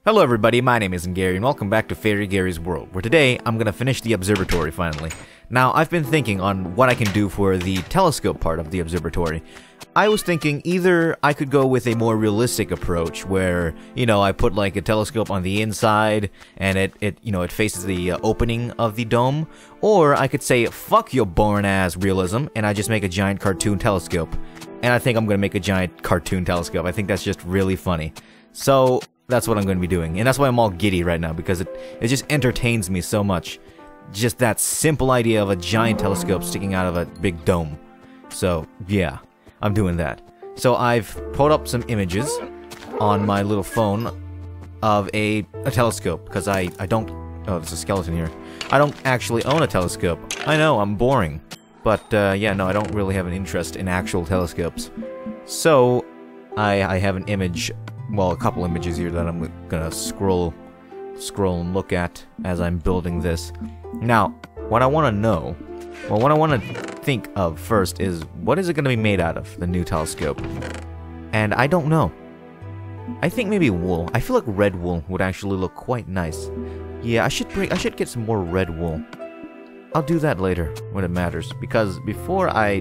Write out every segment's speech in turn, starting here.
Hello everybody, my name is Gary and welcome back to Fairy Gary's World, where today I'm gonna finish the observatory finally. Now, I've been thinking on what I can do for the telescope part of the observatory. I was thinking either I could go with a more realistic approach where, I put like a telescope on the inside and it faces the opening of the dome, or I could say fuck your boring ass realism and I just make a giant cartoon telescope. And I think I'm gonna make a giant cartoon telescope. I think that's just really funny. So that's what I'm going to be doing, and that's why I'm all giddy right now, because it just entertains me so much. Just that simple idea of a giant telescope sticking out of a big dome. So, yeah, I'm doing that. So I've put up some images on my little phone of a telescope, because I don't... Oh, there's a skeleton here. I don't actually own a telescope. I know, I'm boring. But, yeah, no, I don't really have an interest in actual telescopes. So, I have an image... Well, a couple images here that I'm gonna scroll and look at as I'm building this. Now, what I want to know, what I want to think of first is, what is it gonna be made out of, the new telescope? And I don't know. I think maybe wool. I feel like red wool would actually look quite nice. Yeah, I should get some more red wool. I'll do that later when it matters, because before I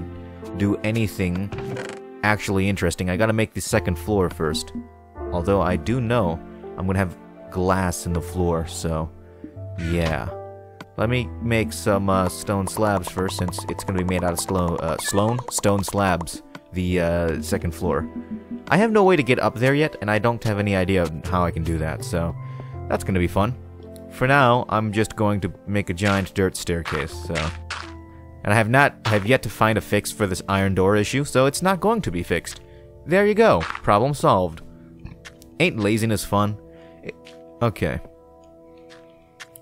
do anything actually interesting, I gotta make the second floor first. Although I do know I'm gonna have glass in the floor, so yeah. Let me make some stone slabs first, since it's gonna be made out of stone slabs. The second floor. I have no way to get up there yet, and I don't have any idea of how I can do that, so that's gonna be fun. For now, I'm just going to make a giant dirt staircase. So, and I have yet to find a fix for this iron door issue, so it's not going to be fixed. There you go. Problem solved. Ain't laziness fun? Okay.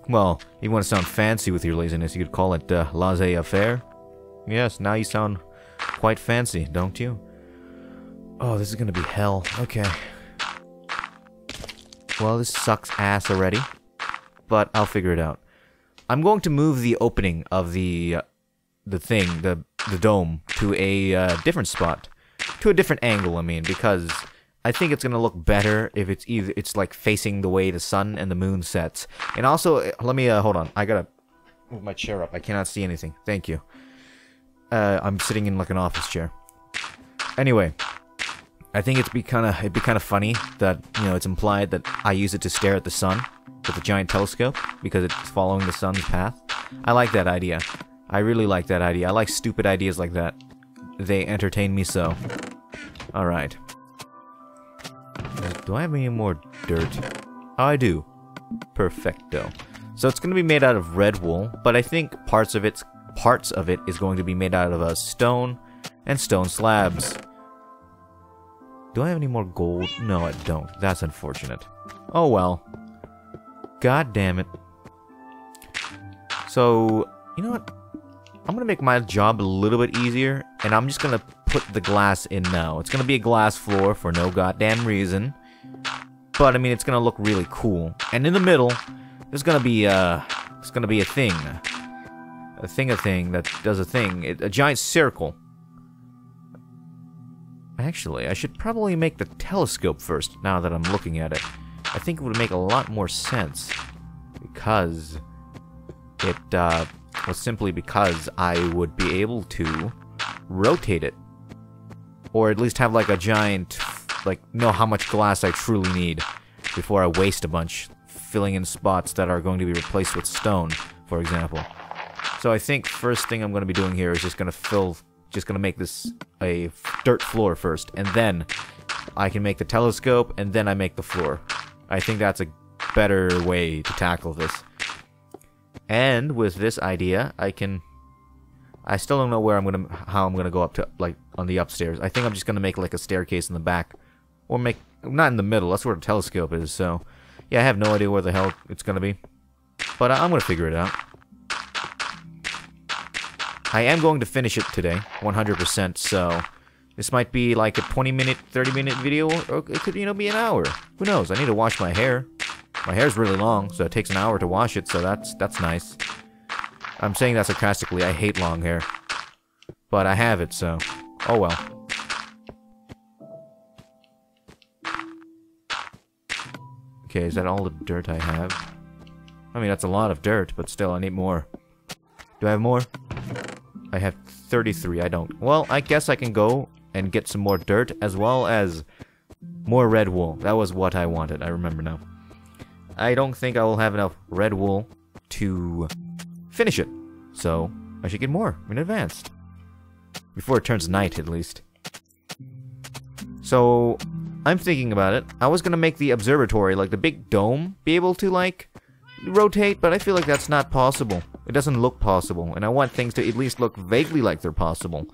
Well, you want to sound fancy with your laziness, you could call it laissez-faire. Yes, now you sound quite fancy, don't you? Oh, this is gonna be hell. Okay. Well, this sucks ass already, but I'll figure it out. I'm going to move the opening of the dome to a different spot, to a different angle. I mean, because I think it's gonna look better if it's like facing the way the sun and the moon sets. And also, let me hold on. I gotta move my chair up. I cannot see anything. Thank you. I'm sitting in like an office chair. Anyway, I think it'd be kind of funny that it's implied that I use it to stare at the sun with a giant telescope because it's following the sun's path. I like that idea. I really like that idea. I like stupid ideas like that. They entertain me so. All right. Do I have any more dirt? Oh, I do. Perfecto. So it's going to be made out of red wool, but I think parts of it is going to be made out of stone and stone slabs. Do I have any more gold? No, I don't. That's unfortunate. Oh well. God damn it. So, you know what? I'm going to make my job a little bit easier, and I'm just going to put the glass in now. It's going to be a glass floor for no goddamn reason. But, I mean, it's going to look really cool. And in the middle, there's going to be, it's going to be a thing. A thing that does a thing. A giant circle. Actually, I should probably make the telescope first, now that I'm looking at it. I think it would make a lot more sense. Because it, well, simply because I would be able to rotate it. Or at least have like a giant, like, know how much glass I truly need before I waste a bunch filling in spots that are going to be replaced with stone, for example. So I think first thing I'm going to be doing here is just going to make this a dirt floor first, and then I can make the telescope, and then I make the floor. I think that's a better way to tackle this. And with this idea, I still don't know how I'm gonna go up to, like, on the upstairs. I think I'm just gonna make like a staircase in the back, or not in the middle. That's where the telescope is. So, yeah, I have no idea where the hell it's gonna be, but I'm gonna figure it out. I am going to finish it today, 100%. So, this might be like a 20-minute, 30-minute video, or it could, be an hour. Who knows? I need to wash my hair. My hair's really long, so it takes an hour to wash it. So that's nice. I'm saying that sarcastically. I hate long hair. But I have it, so... Oh well. Okay, is that all the dirt I have? I mean, that's a lot of dirt, but still, I need more. Do I have more? I have 33, I don't. Well, I guess I can go and get some more dirt, as well as more red wool. That was what I wanted, I remember now. I don't think I will have enough red wool to finish it. So, I should get more in advance. Before it turns night, at least. So, I'm thinking about it. I was gonna make the observatory, like the big dome, be able to, like, rotate, but I feel like that's not possible. It doesn't look possible, and I want things to at least look vaguely like they're possible.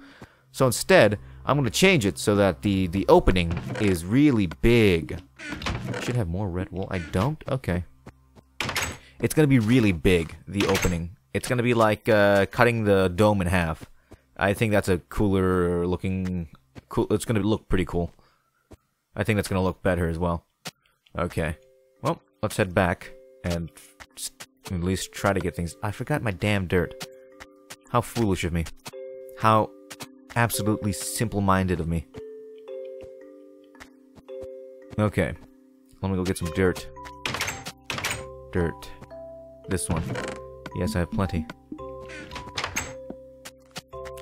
So instead, I'm gonna change it so that the opening is really big. I should have more red wool. I don't? Okay. It's gonna be really big, the opening. It's gonna be like cutting the dome in half. I think that's a cooler looking... It's gonna look pretty cool. I think that's gonna look better as well. Okay. Well, let's head back and at least try to get things... I forgot my damn dirt. How foolish of me. How absolutely simple-minded of me. Okay. Let me go get some dirt. Dirt. This one. Yes, I have plenty.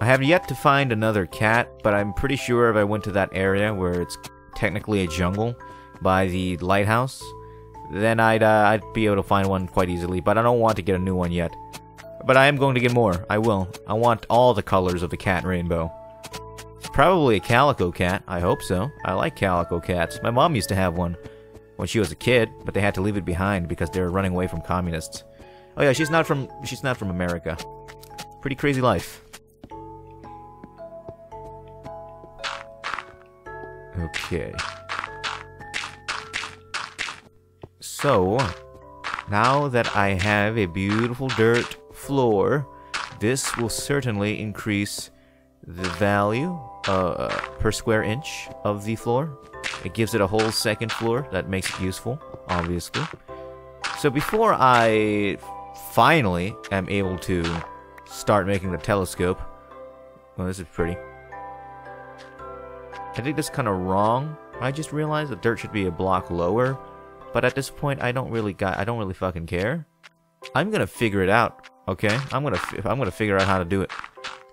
I have yet to find another cat, but I'm pretty sure if I went to that area where it's technically a jungle by the lighthouse, then I'd be able to find one quite easily, but I don't want to get a new one yet. But I am going to get more. I will. I want all the colors of the cat rainbow. It's probably a calico cat. I hope so. I like calico cats. My mom used to have one when she was a kid, but they had to leave it behind because they were running away from communists. Oh yeah, she's not from America. Pretty crazy life. Okay. So, now that I have a beautiful dirt floor, this will certainly increase the value per square inch of the floor. It gives it a whole second floor. That makes it useful, obviously. So before I finally am able to start making the telescope... Well, this is pretty. I think this is kind of wrong. I just realized the dirt should be a block lower. But at this point, I don't really fucking care. I'm gonna figure it out, okay? I'm gonna figure out how to do it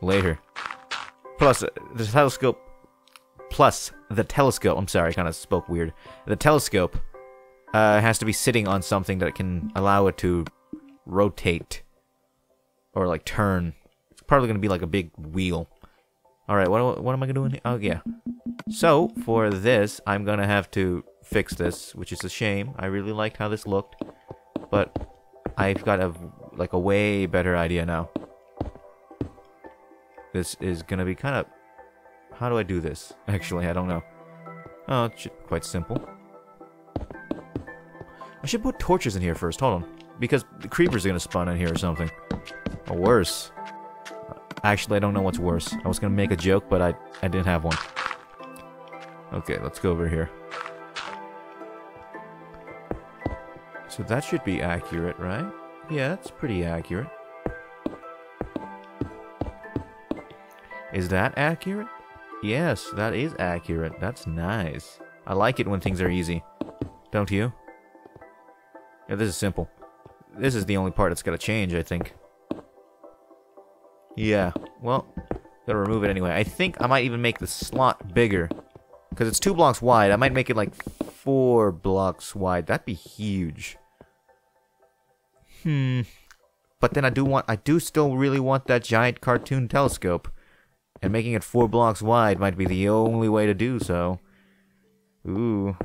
later. Plus, the telescope... I'm sorry, I kind of spoke weird. The telescope has to be sitting on something that can allow it to rotate. Or, like, turn. It's probably gonna be like a big wheel. Alright, what am I gonna do? Oh, yeah. So, for this, I'm gonna have to fix this, which is a shame. I really liked how this looked. But I've got a way better idea now. This is gonna be kind of... How do I do this? Actually, I don't know. Oh, it's quite simple. I should put torches in here first. Hold on. Because the creepers are gonna spawn in here or something. Or worse. Actually, I don't know what's worse. I was gonna make a joke, but I didn't have one. Okay, let's go over here. So that should be accurate, right? Yeah, that's pretty accurate. Is that accurate? Yes, that is accurate. That's nice. I like it when things are easy. Don't you? Yeah, this is simple. This is the only part that's gotta change, I think. Yeah, well, gotta remove it anyway. I think I might even make the slot bigger. Because it's 2 blocks wide. I might make it like 4 blocks wide. That'd be huge. But then I do still really want that giant cartoon telescope. And making it 4 blocks wide might be the only way to do so. Ooh.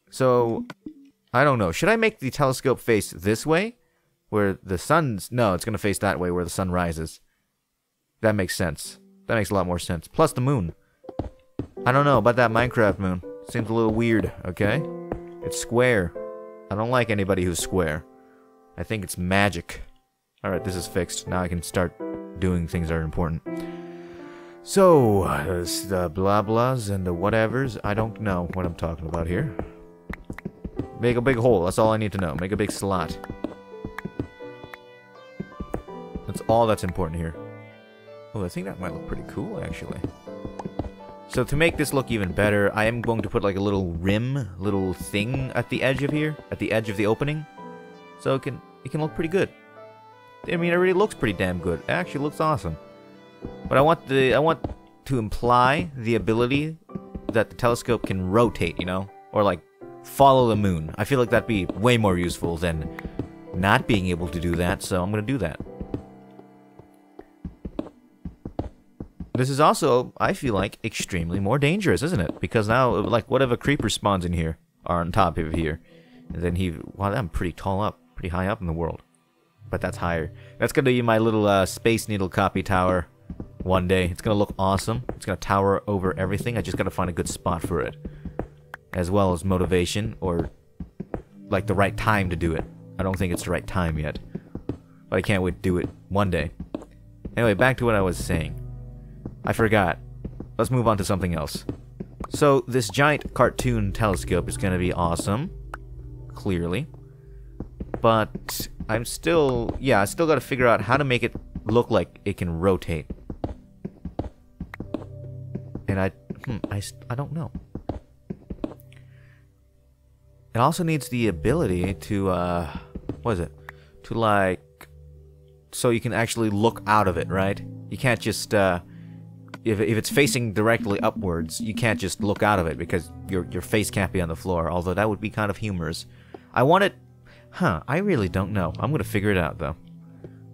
So, I don't know. Should I make the telescope face this way? Where the sun's... No, it's going to face that way where the sun rises. That makes sense. That makes a lot more sense. Plus the moon. I don't know about that Minecraft moon. Seems a little weird, okay? It's square. I don't like anybody who's square. I think it's magic. Alright, this is fixed. Now I can start doing things that are important. So, the blah blahs and the whatevers, I don't know what I'm talking about here. Make a big hole, that's all I need to know. Make a big slot. That's all that's important here. Oh, I think that might look pretty cool, actually. So to make this look even better, I am going to put like a little rim, little thing at the edge of here, at the edge of the opening. So it can look pretty good. I mean, it really looks pretty damn good. It actually looks awesome. But I want to imply the ability that the telescope can rotate, you know? Or like follow the moon. I feel like that'd be way more useful than not being able to do that, so I'm gonna do that. This is also, I feel like, extremely more dangerous, isn't it? Because now, like, what if a creeper spawns in here, or on top of here, and then wow, I'm pretty tall up, pretty high up in the world. But that's higher. That's gonna be my little Space Needle copy tower one day. It's gonna look awesome. It's gonna tower over everything. I just gotta find a good spot for it. As well as motivation, or, like, the right time to do it. I don't think it's the right time yet. But I can't wait to do it one day. Anyway, back to what I was saying. I forgot. Let's move on to something else. So, this giant cartoon telescope is going to be awesome. Clearly. But, I still got to figure out how to make it look like it can rotate. And I don't know. It also needs the ability to, what is it? To, like, so you can actually look out of it, right? You can't just, if it's facing directly upwards, you can't just look out of it because your face can't be on the floor, although that would be kind of humorous. I want it... I really don't know. I'm going to figure it out, though.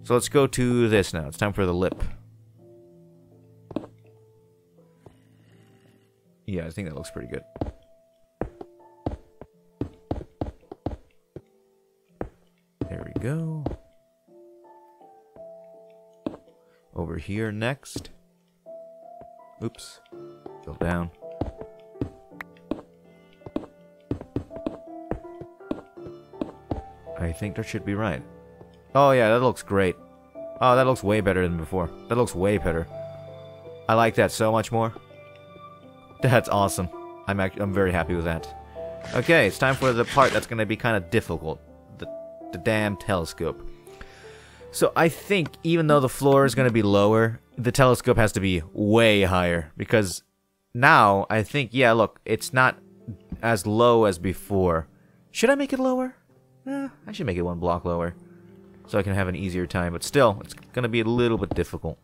So let's go to this now. It's time for the lip. Yeah, I think that looks pretty good. There we go. Over here next. Oops. Fell down. I think that should be right. Oh yeah, that looks great. Oh, that looks way better than before. That looks way better. I like that so much more. That's awesome. I'm very happy with that. Okay, it's time for the part that's going to be kind of difficult. The damn telescope. So I think even though the floor is going to be lower, the telescope has to be way higher. Because now, I think, yeah, look, it's not as low as before. Should I make it lower? I should make it one block lower. So I can have an easier time. But still, it's going to be a little bit difficult.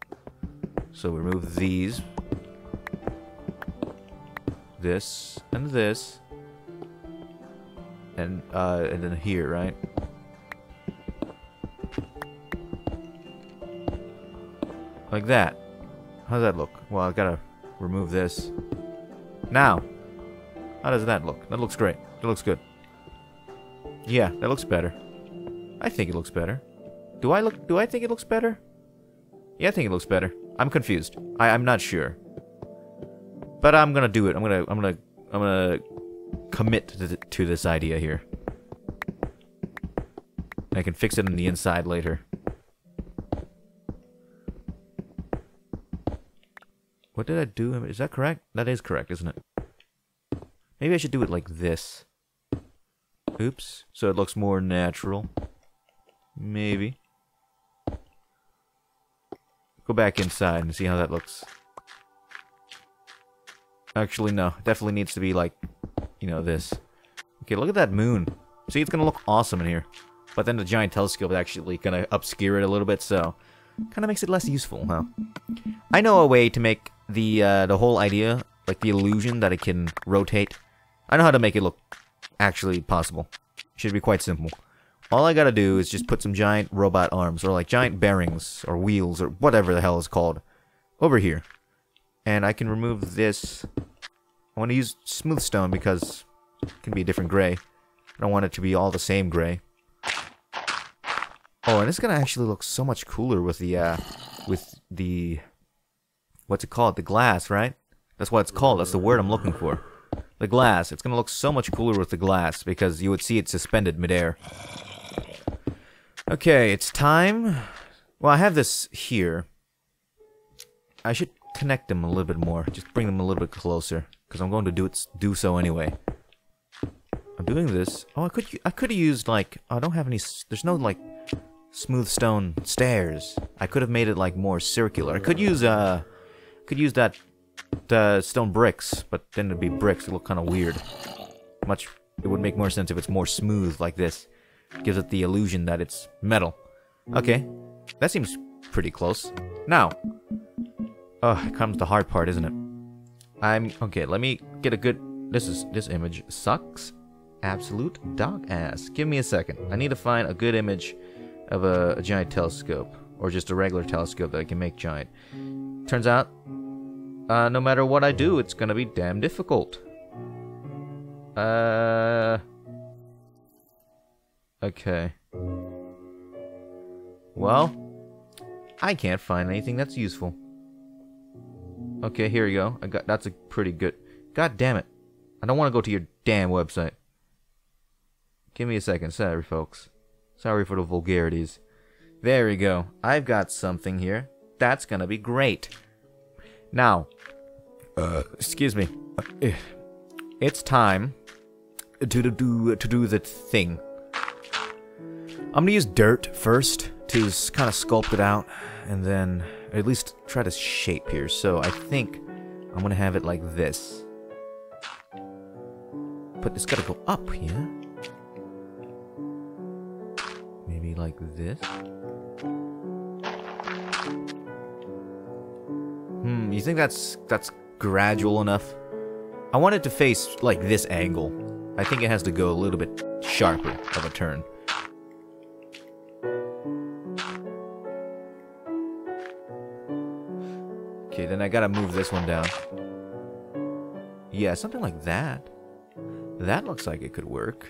So we remove these. This and this. And then here, right? Like that. How does that look? Well, I've got to remove this. Now, how does that look? That looks great. That looks good. Yeah, that looks better. I think it looks better. Do I think it looks better? Yeah, I think it looks better. I'm confused. I'm not sure. But I'm gonna do it. I'm gonna commit to this idea here. I can fix it on the inside later. What did I do? Is that correct? That is correct, isn't it? Maybe I should do it like this. Oops. So it looks more natural. Maybe. Go back inside and see how that looks. Actually, no. It definitely needs to be like, you know, this. Okay, look at that moon. See, it's gonna look awesome in here. But then the giant telescope is actually gonna obscure it a little bit, so... Kinda makes it less useful, huh? I know a way to make the whole idea, like the illusion that it can rotate. I know how to make it look actually possible. Should be quite simple. All I gotta do is just put some giant robot arms, or like giant bearings, or wheels, or whatever the hell it's called, over here. And I can remove this. I want to use smooth stone because it can be a different gray. I don't want it to be all the same gray. Oh, and it's gonna actually look so much cooler with the what's it called? The glass, right? That's what it's called. That's the word I'm looking for. The glass. It's gonna look so much cooler with the glass because you would see it suspended midair. Okay, it's time. Well, I have this here. I should connect them a little bit more. Just bring them a little bit closer, because I'm going to do so anyway. I'm doing this. Oh, I could have used like. I don't have any. There's no like smooth stone stairs. I could have made it like more circular. I could use that stone bricks, but then it'd be bricks. It look kind of weird. It would make more sense if it's more smooth like this. Gives it the illusion that it's metal. Okay, that seems pretty close. Now, it comes the hard part, isn't it? Okay. Let me get a good. This image sucks. Absolute dog ass. Give me a second. I need to find a good image of a giant telescope, or just a regular telescope that I can make giant. Turns out, no matter what I do, it's gonna be damn difficult. Okay. Well, I can't find anything that's useful. Okay, here we go. That's a pretty good. God damn it! I don't want to go to your damn website. Give me a second. Sorry, folks. Sorry for the vulgarities. There we go. I've got something here. That's gonna be great. Now, excuse me. It's time to do the thing. I'm gonna use dirt first to kind of sculpt it out, and then at least try to shape here. So I think I'm gonna have it like this. But it's gotta go up here. Maybe like this. You think that's gradual enough? I want it to face like this angle. I think it has to go a little bit sharper of a turn. Okay, then I gotta move this one down. Yeah, something like that. That looks like it could work.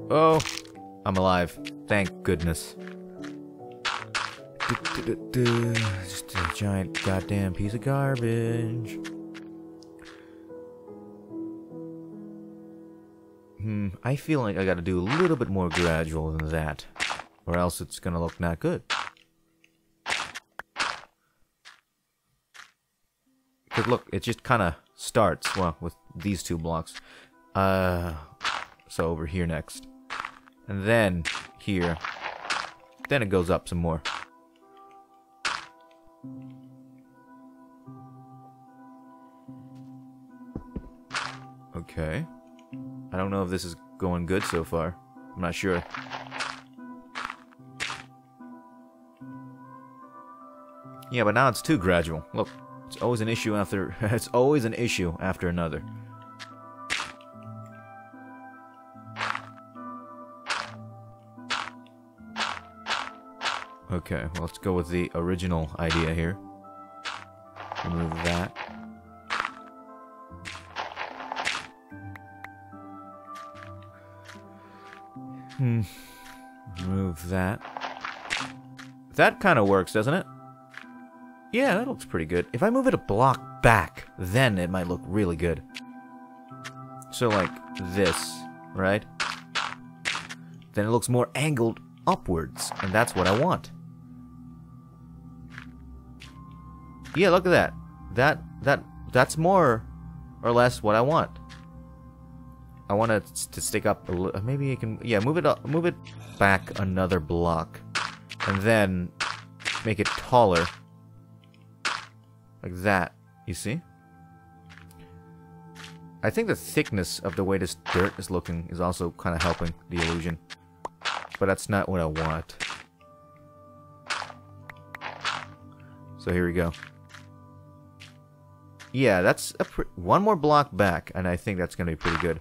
Oh, I'm alive. Thank goodness. Just a giant goddamn piece of garbage. I feel like I gotta do a little bit more gradual than that, or else it's gonna look not good. Because look, it just kind of starts, well, with these two blocks. So over here next. And then here. Then it goes up some more. Okay. I don't know if this is going good so far. I'm not sure. Yeah, but now it's too gradual. Look, it's always an issue after it's always an issue after another. Okay, well, let's go with the original idea here. Remove that. Remove that. That kind of works, doesn't it? Yeah, that looks pretty good. If I move it a block back, then it might look really good. So like this, right? Then it looks more angled upwards, and that's what I want. Yeah, look at that. That's more or less what I want. I want it to stick up a little. Maybe you can, yeah, move it back another block, and then make it taller, like that. You see? I think the thickness of the way this dirt is looking is also kind of helping the illusion, but that's not what I want. So here we go. Yeah, that's one more block back, and I think that's gonna be pretty good.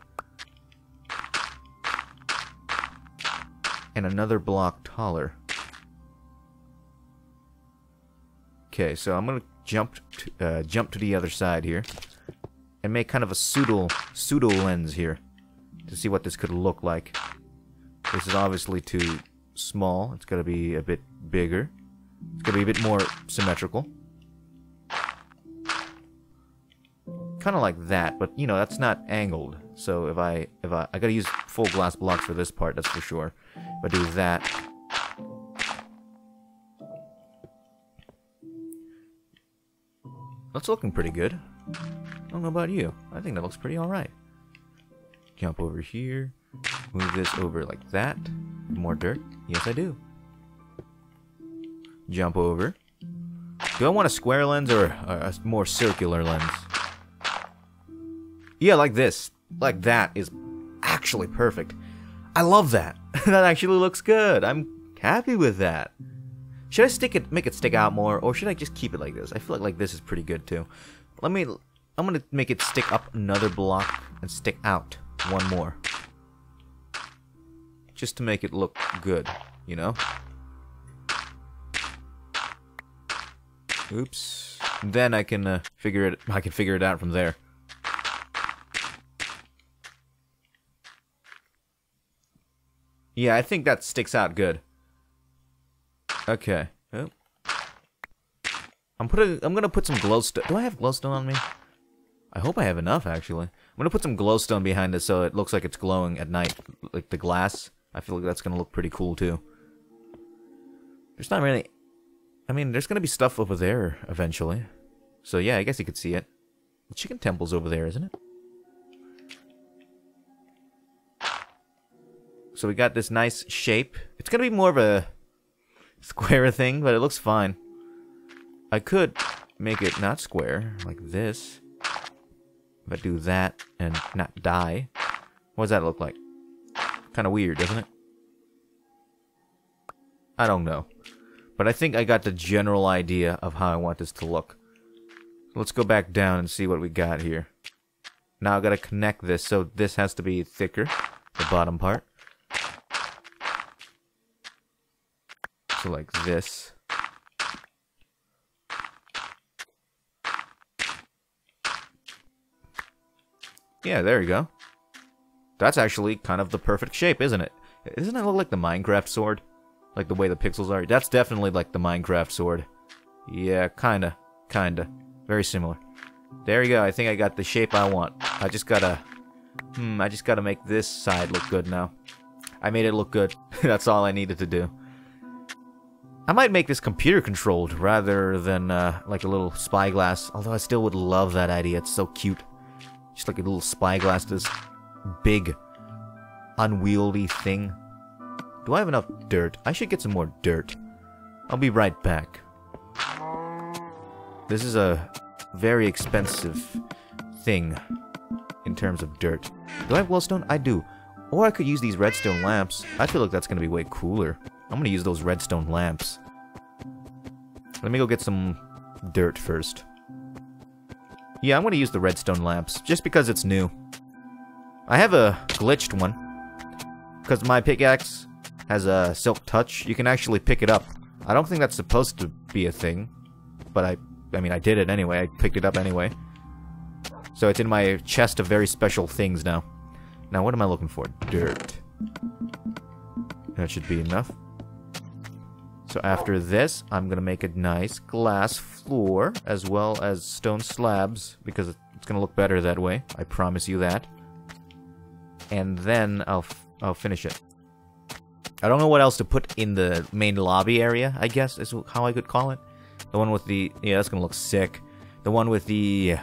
And another block taller. Okay, so I'm gonna jump to the other side here, and make kind of a pseudo lens here to see what this could look like. This is obviously too small. It's gotta be a bit bigger. It's gotta be a bit more symmetrical. Kind of like that, but you know that's not angled. So if I gotta use full glass blocks for this part, that's for sure. If I do that, that's looking pretty good. I don't know about you. I think that looks pretty all right. Jump over here, move this over like that. More dirt. Yes, I do. Jump over. Do I want a square lens or a more circular lens? Yeah, like this. Like that is actually perfect. I love that. That actually looks good. I'm happy with that. Should I make it stick out more, or should I just keep it like this? I feel like this is pretty good too. I'm gonna make it stick up another block and stick out one more. Just to make it look good, you know? Oops. Then I can figure it out from there. Yeah, I think that sticks out good. Okay. Oh. I'm gonna put some glowstone. Do I have glowstone on me? I hope I have enough, actually. I'm gonna put some glowstone behind it so it looks like it's glowing at night, like the glass. I feel like that's gonna look pretty cool too. There's not really. I mean, there's gonna be stuff over there eventually. So yeah, I guess you could see it. The chicken temple's over there, isn't it? So we got this nice shape. It's gonna be more of a square thing, but it looks fine. I could make it not square, like this. If I do that and not die. What does that look like? Kind of weird, doesn't it? I don't know. But I think I got the general idea of how I want this to look. Let's go back down and see what we got here. Now I've got to connect this, so this has to be thicker, the bottom part. So like this. Yeah, there you go. That's actually kind of the perfect shape, isn't it? Doesn't that look like the Minecraft sword? Like the way the pixels are? That's definitely like the Minecraft sword. Yeah, kinda. Very similar. There you go, I think I got the shape I want. I just gotta make this side look good now. I made it look good. That's all I needed to do. I might make this computer controlled rather than like a little spyglass. Although I still would love that idea. It's so cute. Just like a little spyglass, this big, unwieldy thing. Do I have enough dirt? I should get some more dirt. I'll be right back. This is a very expensive thing in terms of dirt. Do I have glowstone? I do. Or I could use these redstone lamps. I feel like that's going to be way cooler. I'm going to use those redstone lamps. Let me go get some dirt first. Yeah, I'm going to use the redstone lamps, just because it's new. I have a glitched one. Because my pickaxe has a silk touch. You can actually pick it up. I don't think that's supposed to be a thing. But I mean, I did it anyway. I picked it up anyway. So it's in my chest of very special things now. Now, what am I looking for? Dirt. That should be enough. So after this, I'm going to make a nice glass floor, as well as stone slabs, because it's going to look better that way. I promise you that. And then I'll finish it. I don't know what else to put in the main lobby area, I guess, is how I could call it. The one with the... yeah, that's going to look sick. The one with the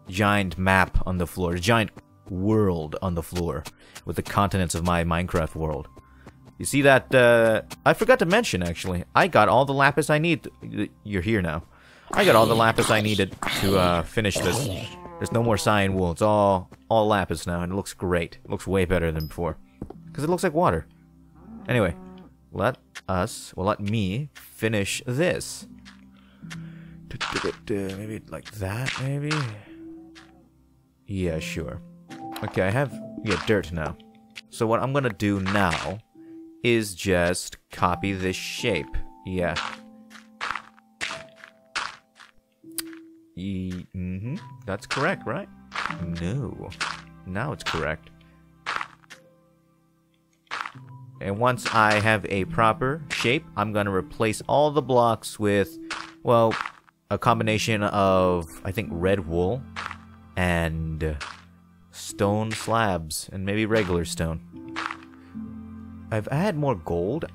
giant map on the floor. The giant world on the floor. With the continents of my Minecraft world. You see that, I forgot to mention, actually. I got all the lapis I need. You're here now. I got all the lapis I needed to, finish this. There's no more cyan wool. It's all lapis now, and it looks great. It looks way better than before. Because it looks like water. Anyway, let me finish this. Maybe like that, maybe? Yeah, sure. Okay, I have, dirt now. So what I'm gonna do now is just copy this shape. Yeah. That's correct, right? No. Now it's correct. And once I have a proper shape, I'm gonna replace all the blocks with, well, a combination of, I think, red wool and stone slabs, and maybe regular stone. I've had more gold.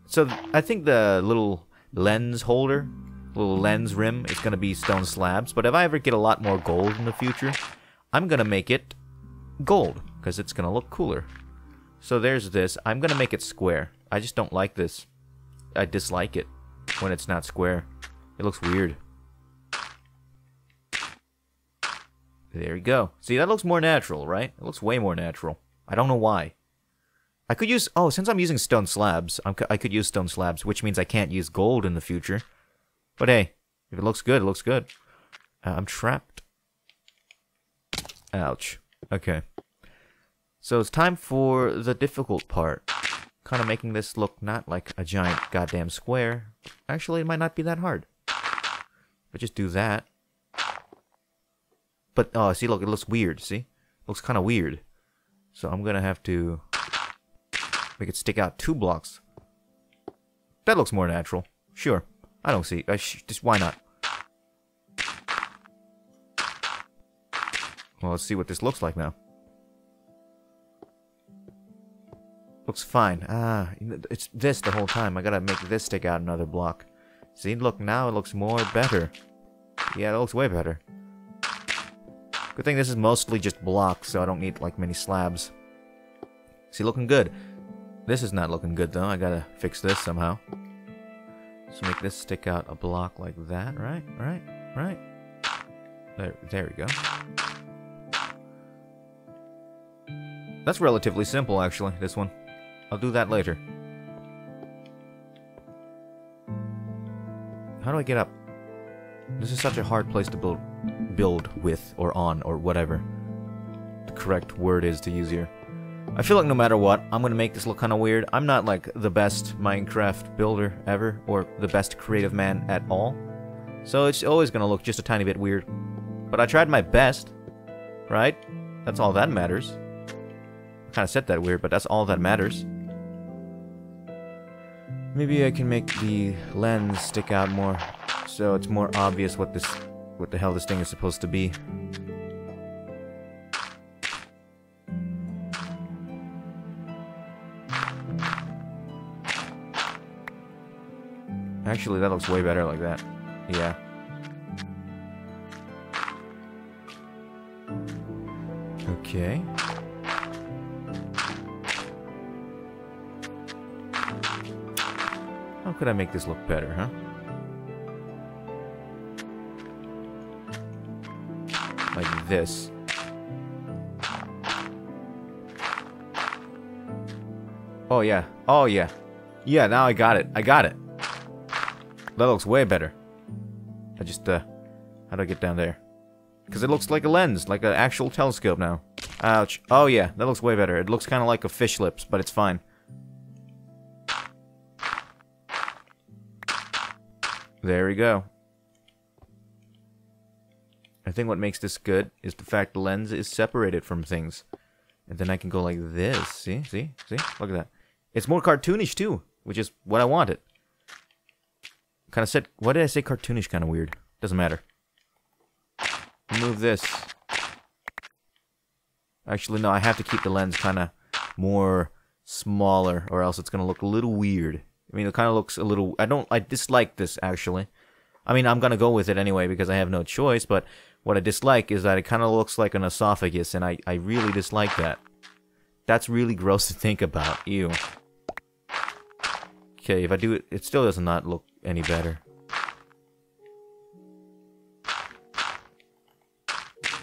So I think the little lens holder, little lens rim, is gonna be stone slabs. But if I ever get a lot more gold in the future, I'm gonna make it gold because it's gonna look cooler. So there's this. I'm gonna make it square. I just don't like this. I dislike it. when it's not square. It looks weird. There we go. See, that looks more natural, right? It looks way more natural. I don't know why. I could use... Oh, since I'm using stone slabs, I could use stone slabs, which means I can't use gold in the future. But hey, if it looks good, it looks good. I'm trapped. Ouch. Okay. So it's time for the difficult part. Kind of making this look not like a giant goddamn square. Actually, it might not be that hard. But just do that. But, oh, see, look, it looks weird, see? It looks kind of weird. So I'm gonna have to make it stick out 2 blocks. That looks more natural. Sure. I don't see... just why not? Well, let's see what this looks like now. Looks fine. Ah, it's this the whole time. I gotta make this stick out another block. See, look, now it looks more better. Yeah, it looks way better. Good thing this is mostly just blocks, so I don't need, like, many slabs. See, looking good. This is not looking good, though. I gotta fix this somehow. So make this stick out a block like that, right? Right? There we go. That's relatively simple, actually, this one. I'll do that later. How do I get up? This is such a hard place to build with, or on, or whatever the correct word is to use here. I feel like no matter what, I'm gonna make this look kind of weird. I'm not like the best Minecraft builder ever, or the best creative man at all. So it's always gonna look just a tiny bit weird. But I tried my best, right? That's all that matters. I kind of said that weird, but that's all that matters. Maybe I can make the lens stick out more, so it's more obvious what the hell this thing is supposed to be. Actually, that looks way better like that. Yeah. Okay. How could I make this look better, huh? Like this. Oh yeah. Oh yeah. Yeah, now I got it. I got it. That looks way better. I just, how do I get down there? Because it looks like a lens, like an actual telescope now. Ouch. Oh yeah, that looks way better. It looks kind of like a fish lips, but it's fine. There we go. I think what makes this good is the fact the lens is separated from things. And then I can go like this. See? See? See? Look at that. It's more cartoonish too, which is what I wanted. Kind of said... Why did I say cartoonish kind of weird? Doesn't matter. Remove this. Actually, no, I have to keep the lens kind of more smaller, or else it's going to look a little weird. I mean, it kind of looks a little... I dislike this, actually. I mean, I'm going to go with it anyway, because I have no choice, but what I dislike is that it kind of looks like an esophagus, and I really dislike that. That's really gross to think about. Ew. Okay, if I do it, it still does not look any better.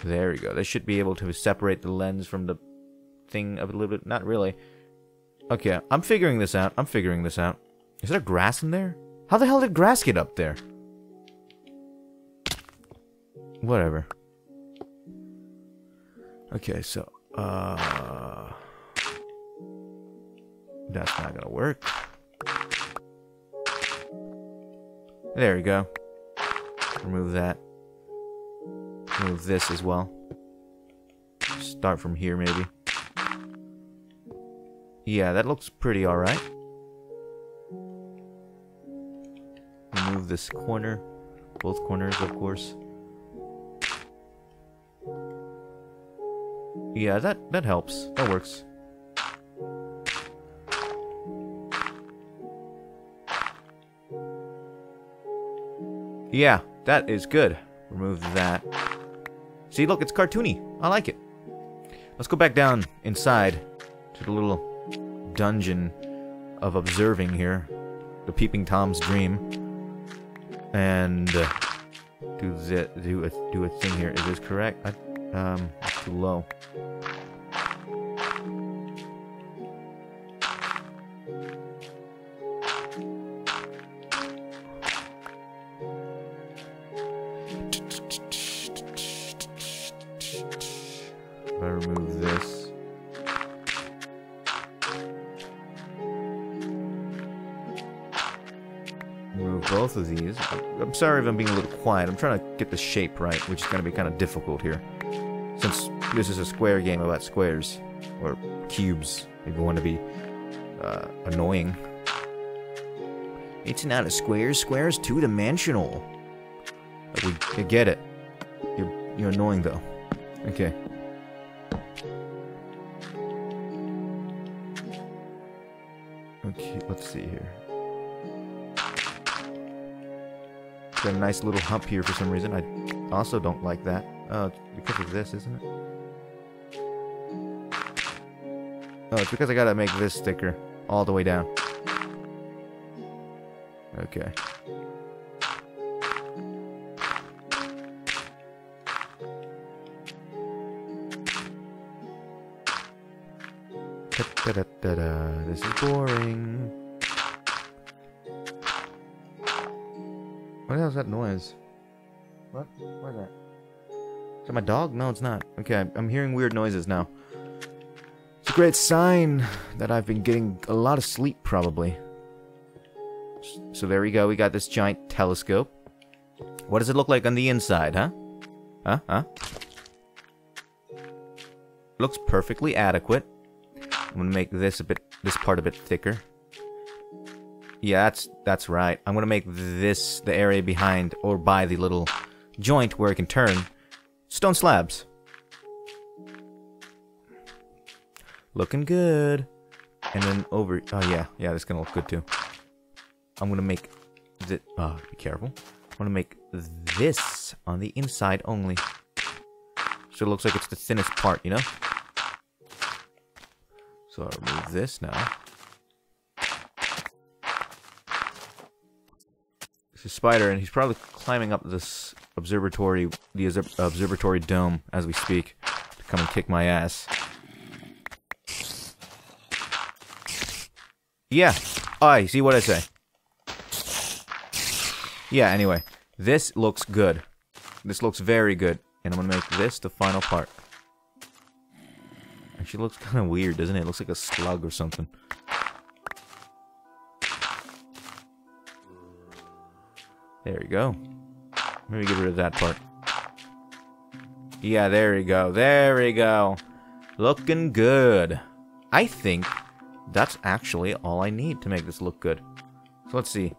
There we go. They should be able to separate the lens from the thing a little bit. Not really. Okay, I'm figuring this out. I'm figuring this out. Is there grass in there? How the hell did grass get up there? Whatever. Okay, so, that's not gonna work. There we go. Remove that. Remove this as well. Start from here, maybe. Yeah, that looks pretty alright. Remove this corner. Both corners, of course. Yeah, that helps. That works. Yeah, that is good. Remove that. See, look, it's cartoony. I like it. Let's go back down inside to the little dungeon of observing here. The Peeping Tom's dream. and do a thing here. Is this correct? It's too low. If I remove this. Remove both of these. I'm sorry if I'm being a little quiet. I'm trying to get the shape right, which is going to be kind of difficult here. Since this is a square game about squares. Or cubes, if you want to be annoying. It's not a square. Square is two-dimensional. We get it. You're annoying, though. Okay. Okay, let's see here. Got a nice little hump here for some reason. I also don't like that. Oh, it's because of this, isn't it? Oh, it's because I gotta make this thicker all the way down. Okay. Da-da-da-da. This is boring. What the hell is that noise? What? What is that? Is that my dog? No, it's not. Okay, I'm hearing weird noises now. It's a great sign that I've been getting a lot of sleep, probably. So there we go. We got this giant telescope. What does it look like on the inside, huh? Huh? Looks perfectly adequate. I'm gonna make this part a bit thicker. Yeah, that's right. I'm gonna make this the area behind or by the little joint where it can turn stone slabs. Looking good. And then over. Oh yeah, that's gonna look good too. I'm gonna make this. Oh, be careful. I'm gonna make this on the inside only, so it looks like it's the thinnest part, you know. So I'll remove this now. This is Spider, and he's probably climbing up this observatory, the observatory dome, as we speak, to come and kick my ass. Yeah. I see what I say. Yeah, anyway. This looks good. This looks very good. And I'm gonna make this the final part. Actually looks kind of weird, doesn't it? It looks like a slug or something. There we go. Maybe get rid of that part. Yeah, there we go. There we go. Looking good. I think that's actually all I need to make this look good. So let's see.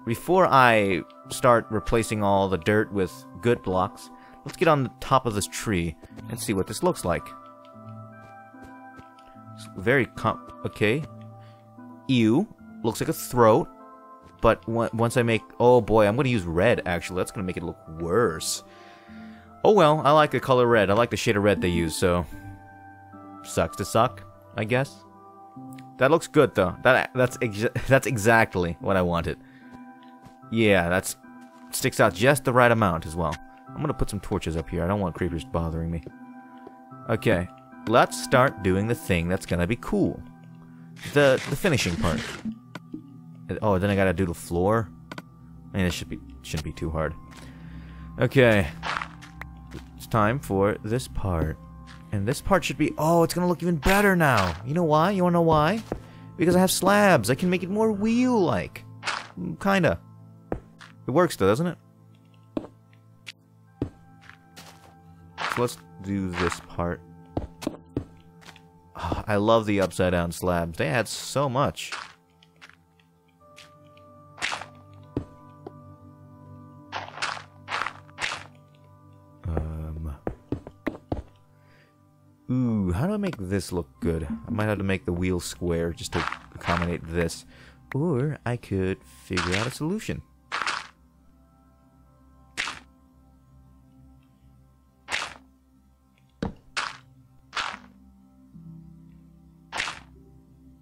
Before I start replacing all the dirt with good blocks, let's get on the top of this tree and see what this looks like. It's very okay. Ew. Looks like a throat. But once I make... Oh boy, I'm going to use red, actually. That's going to make it look worse. Oh well, I like the color red. I like the shade of red they use, so... Sucks to suck, I guess. That looks good, though. That's exactly what I wanted. Yeah, that sticks out just the right amount as well. I'm going to put some torches up here. I don't want creepers bothering me. Okay, let's start doing the thing that's going to be cool. The finishing part. Oh, then I gotta do the floor. I mean, it shouldn't be too hard. Okay, it's time for this part, and this part should be. Oh, it's gonna look even better now. You know why? You wanna know why? Because I have slabs. I can make it more wheel-like. Kinda. It works though, doesn't it? So let's do this part. Oh, I love the upside-down slabs. They add so much. Ooh, how do I make this look good? I might have to make the wheel square just to accommodate this. Or I could figure out a solution.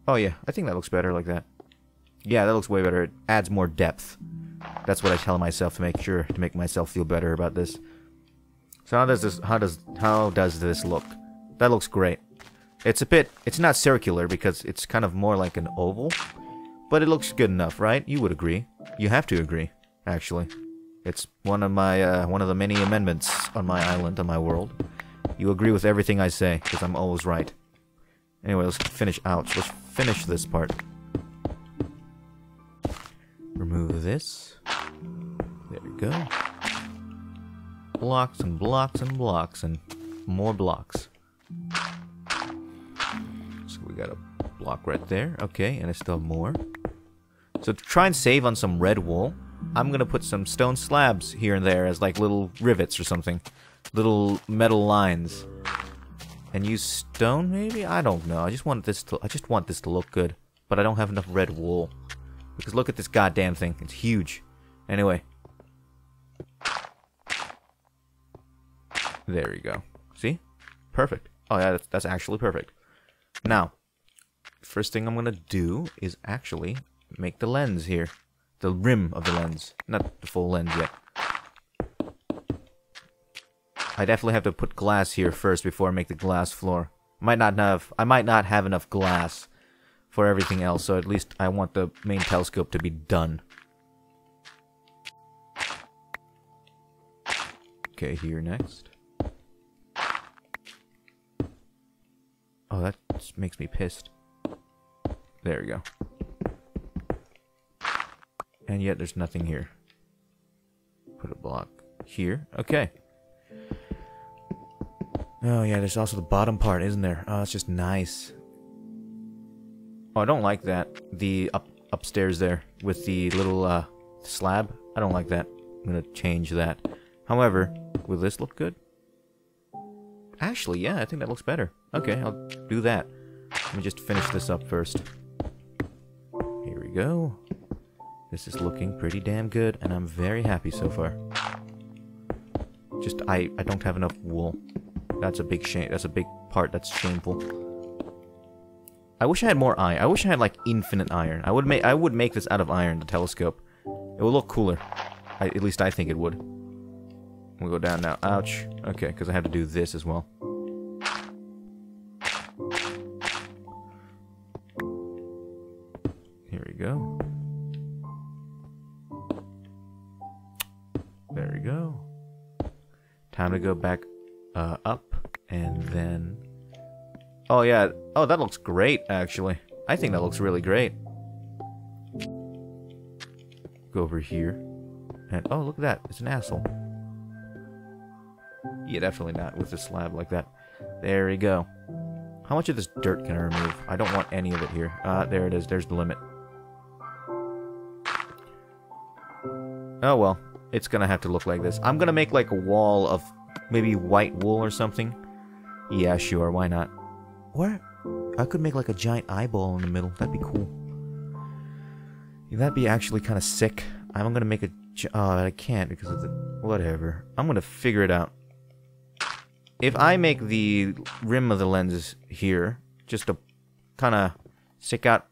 Oh yeah, I think that looks better like that. Yeah, that looks way better. It adds more depth. That's what I tell myself to make myself feel better about this. So how does this look? That looks great. It's not circular because it's kind of more like an oval, but it looks good enough, right? You would agree. You have to agree, actually. It's one of the many amendments on my island, on my world. You agree with everything I say, because I'm always right. Anyway, let's finish out. Let's finish this part. Remove this. There we go. Blocks and blocks and blocks and more blocks. So we got a block right there. Okay, and I still have more. So to try and save on some red wool, I'm gonna put some stone slabs here and there as like little rivets or something. Little metal lines. And use stone maybe? I don't know. I just want this to look good. But I don't have enough red wool. Because look at this goddamn thing. It's huge. Anyway. There we go. See? Perfect. Oh yeah, that's actually perfect. Now, first thing I'm gonna do is actually make the lens here. The rim of the lens. Not the full lens yet. I definitely have to put glass here first before I make the glass floor. I might not have enough glass for everything else, so at least I want the main telescope to be done. Okay, here next. Oh, that just makes me pissed. There we go. And yet there's nothing here. Put a block here. Okay. Oh yeah, there's also the bottom part, isn't there? Oh, that's just nice. Oh, I don't like that. The upstairs there with the little slab. I don't like that. I'm gonna change that. However, will this look good? Actually, yeah, I think that looks better. Okay, I'll do that. Let me just finish this up first. Here we go. This is looking pretty damn good, and I'm very happy so far. Just, I don't have enough wool. That's a big shame. That's a big part that's shameful. I wish I had more iron. I wish I had, like, infinite iron. I would make this out of iron, the telescope. It would look cooler. At least I think it would. We'll go down now. Ouch. Okay, because I have to do this as well. Here we go. There we go. Time to go back up, and then... Oh, yeah. Oh, that looks great, actually. I think that looks really great. Go over here. And, oh, look at that. It's an asshole. Yeah, definitely not with a slab like that. There we go. How much of this dirt can I remove? I don't want any of it here. There it is. There's the limit. Oh, well. It's gonna have to look like this. I'm gonna make, like, a wall of maybe white wool or something. Yeah, sure. Why not? Or I could make, like, a giant eyeball in the middle. That'd be cool. Yeah, that'd be actually kind of sick. I'm gonna make a... Oh, I can't because of the... Whatever. I'm gonna figure it out. If I make the rim of the lens here, just to kind of stick out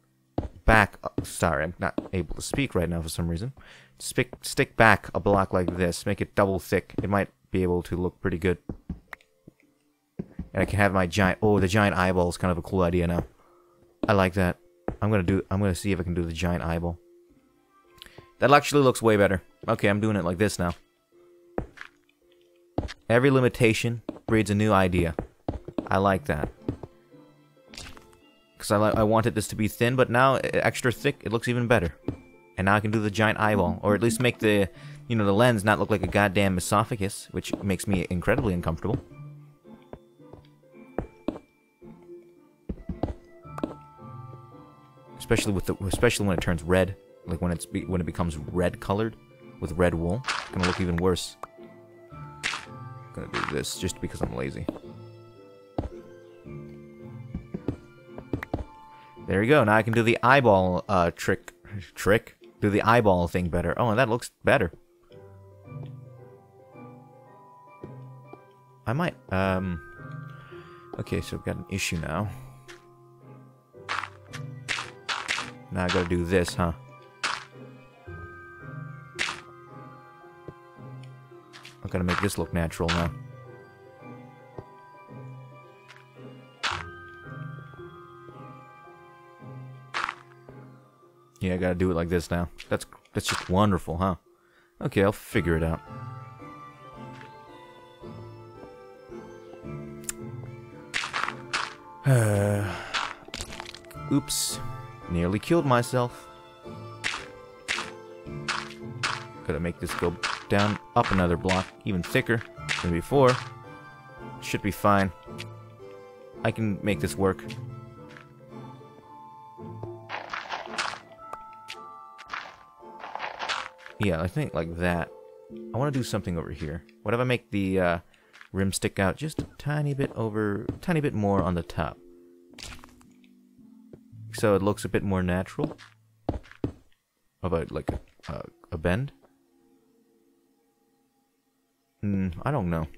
back... sorry, I'm not able to speak right now for some reason. Stick back a block like this. Make it double thick. It might be able to look pretty good. And I can have my giant... Oh, the giant eyeball is kind of a cool idea now. I like that. I'm gonna see if I can do the giant eyeball. That actually looks way better. Okay, I'm doing it like this now. Every limitation breeds a new idea. I like that. Because I wanted this to be thin, but now extra thick, it looks even better. And now I can do the giant eyeball. Or at least make the, you know, the lens not look like a goddamn esophagus, which makes me incredibly uncomfortable. Especially when it turns red. Like when it becomes red colored with red wool. It's gonna look even worse. I'm gonna do this just because I'm lazy. There we go. Now I can do the eyeball trick. Do the eyeball thing better. Oh, and that looks better. I might okay, so I've got an issue now. Now I gotta do this, huh? gotta make this look natural now. Yeah, I gotta do it like this now. That's just wonderful, huh? Okay, I'll figure it out. Oops. Nearly killed myself. Gotta make this go down, up another block, even thicker than before. Should be fine. I can make this work. Yeah, I think like that. I want to do something over here. What if I make the rim stick out just a tiny bit more on the top, so it looks a bit more natural. About like a bend. I don't know.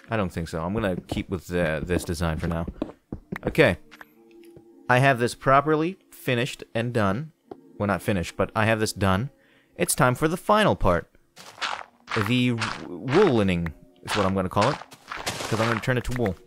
I don't think so. I'm gonna keep with this design for now. Okay. I have this properly finished and done. Well, not finished, but I have this done. It's time for the final part. The woolening is what I'm going to call it. Because I'm going to turn it to wool.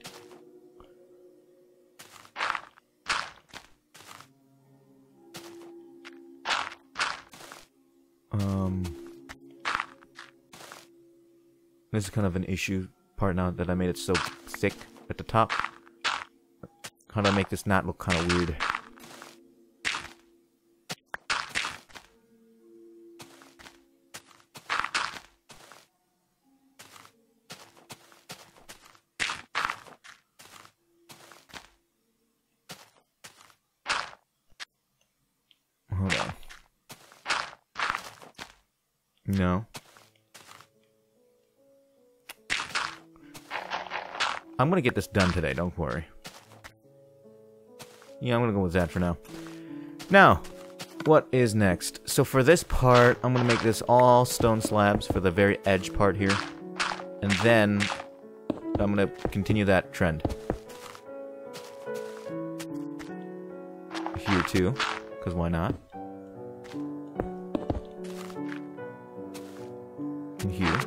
This is kind of an issue part now that I made it so thick at the top. How do I make this not look kind of weird? Hold on. No. I'm gonna get this done today, don't worry. Yeah, I'm gonna go with that for now. Now, what is next? So for this part, I'm gonna make this all stone slabs for the very edge part here. And then, I'm gonna continue that trend. Here too, because why not? And here.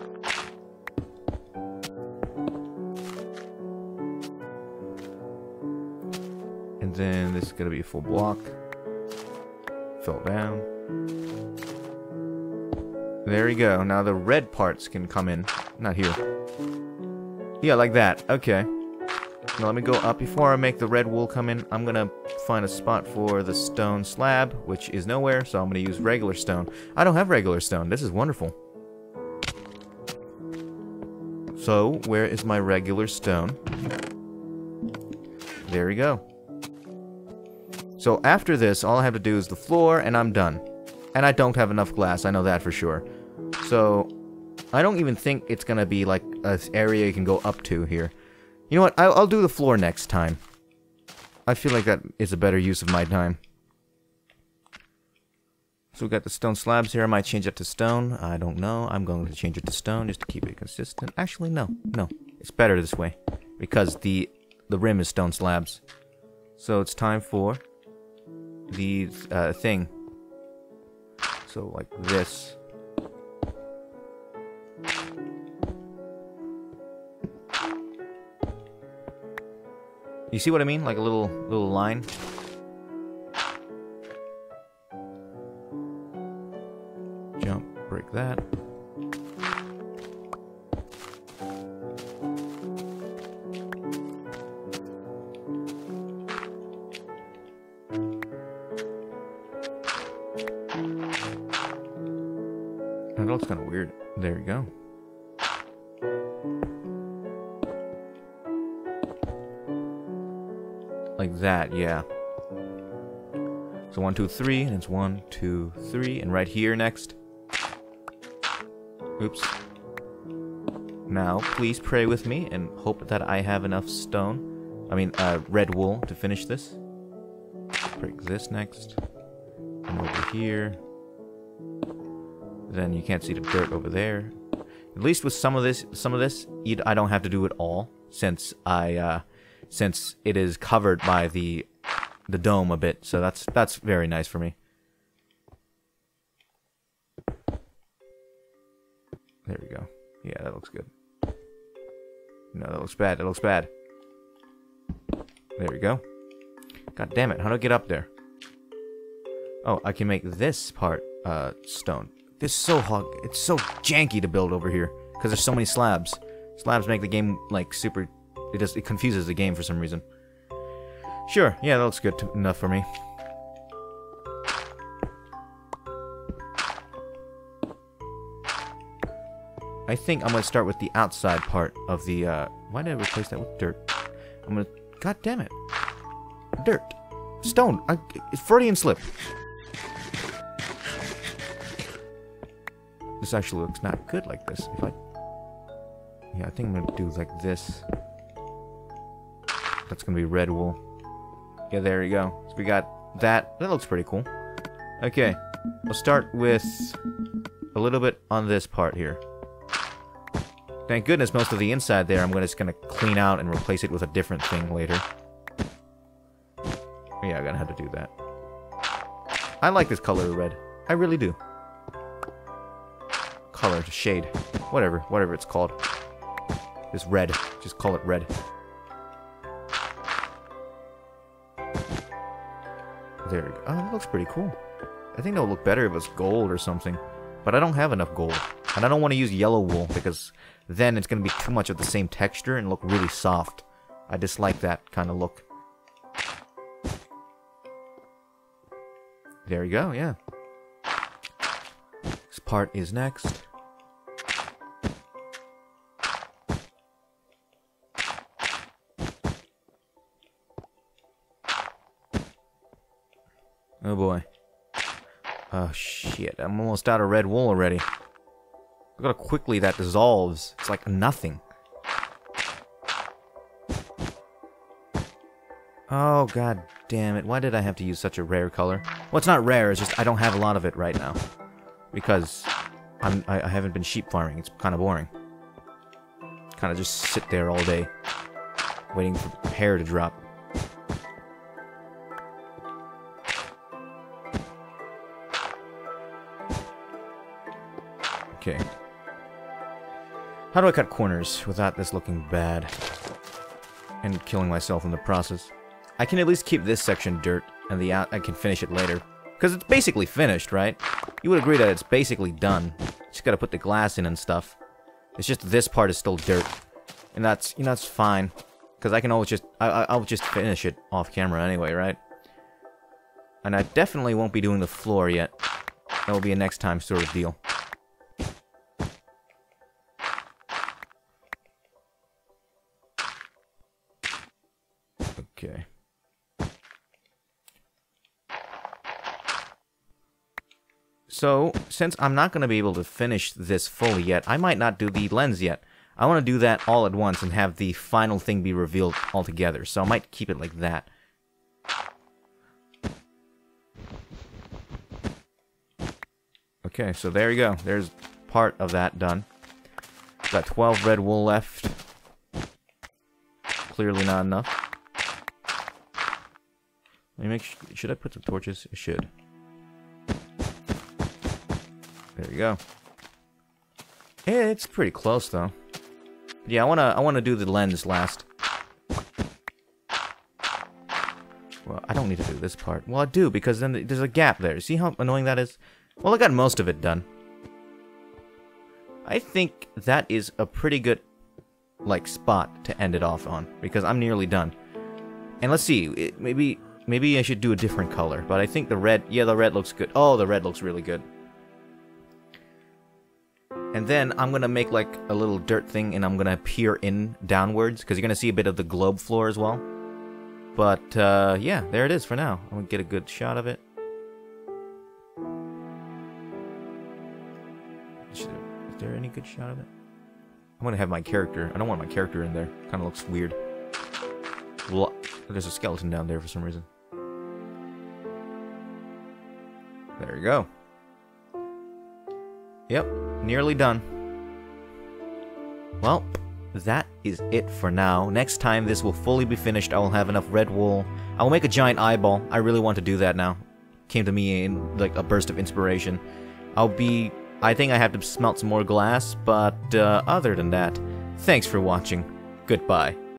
And then this is going to be a full block. Fell down. There we go. Now the red parts can come in. Not here. Yeah, like that. Okay. Now let me go up. Before I make the red wool come in, I'm going to find a spot for the stone slab, which is nowhere, so I'm going to use regular stone. I don't have regular stone. This is wonderful. So, where is my regular stone? There we go. So after this, all I have to do is the floor, and I'm done. And I don't have enough glass, I know that for sure. So, I don't even think it's gonna be like an area you can go up to here. You know what, I'll do the floor next time. I feel like that is a better use of my time. So we got the stone slabs here, I might change it to stone. I don't know, I'm going to change it to stone just to keep it consistent. Actually, no, it's better this way. Because the rim is stone slabs. So it's time for the thing. So like this. You see what I mean? Like a little line. Jump, break that. That looks kind of weird. There you go. Like that, yeah. So 1, 2, 3, and it's 1, 2, 3, and right here next. Oops. Now, please pray with me and hope that I have enough stone. I mean, red wool to finish this. Break this next. And over here. Then you can't see the dirt over there. At least with some of this, I don't have to do it all, since since it is covered by the dome a bit. So that's very nice for me. There we go. Yeah, that looks good. No, that looks bad. That looks bad. There we go. God damn it. How do I get up there? Oh, I can make this part, stone. This is so hard. It's so janky to build over here. Because there's so many slabs. Slabs make the game, like, super... It confuses the game for some reason. Sure. Yeah, that looks good enough for me. I think I'm going to start with the outside part of the, why did I replace that with dirt? I'm going to... God damn it. Dirt. Stone. It's Freudian slip. This actually looks not good like this. If I... Yeah, I think I'm going to do like this. That's going to be red wool. Yeah, there you go. So we got that. That looks pretty cool. Okay. We'll start with a little bit on this part here. Thank goodness most of the inside there I'm just gonna clean out and replace it with a different thing later. Yeah, I'm gonna have to do that. I like this color of red. I really do. Color, shade. Whatever it's called. It's red. Just call it red. There we go. Oh, that looks pretty cool. I think that would look better if it was gold or something. But I don't have enough gold. And I don't want to use yellow wool because then it's going to be too much of the same texture and look really soft. I dislike that kind of look. There we go, yeah. This part is next. Oh boy. Oh shit, I'm almost out of red wool already. Look how quickly that dissolves. It's like nothing. Oh god damn it, why did I have to use such a rare color? Well, it's not rare, it's just I don't have a lot of it right now. Because I haven't been sheep farming, it's kind of boring. Kind of just sit there all day, waiting for hair to drop. Okay. How do I cut corners without this looking bad? And killing myself in the process. I can at least keep this section dirt, and I can finish it later. Because it's basically finished, right? You would agree that it's basically done. Just gotta put the glass in and stuff. It's just this part is still dirt. And that's, you know, that's fine. Because I can always just, I'll just finish it off camera anyway, right? And I definitely won't be doing the floor yet. That will be a next time sort of deal. Okay. So, since I'm not going to be able to finish this fully yet, I might not do the lens yet. I want to do that all at once and have the final thing be revealed altogether. So I might keep it like that. Okay, so there you go. There's part of that done. Got 12 red wool left. Clearly not enough. Let me make should I put some torches? I should. There you go. Yeah, it's pretty close though. Yeah, I wanna do the lens last. Well, I don't need to do this part. Well, I do, because then there's a gap there. See how annoying that is? Well, I got most of it done. I think that is a pretty good, like, spot to end it off on, because I'm nearly done. And let's see, maybe I should do a different color, but I think the red, yeah, the red looks good. Oh, the red looks really good. And then I'm gonna make like a little dirt thing, and I'm gonna peer in downwards, because you're gonna see a bit of the globe floor as well. But yeah, there it is for now. I'm gonna get a good shot of it. Is there any good shot of it? I'm gonna have my character. I don't want my character in there. Kind of looks weird. Well, there's a skeleton down there for some reason. There you go. Yep, nearly done. Well, that is it for now. Next time this will fully be finished, I will have enough red wool. I will make a giant eyeball. I really want to do that now. Came to me in like a burst of inspiration. I think I have to smelt some more glass, but other than that, thanks for watching. Goodbye.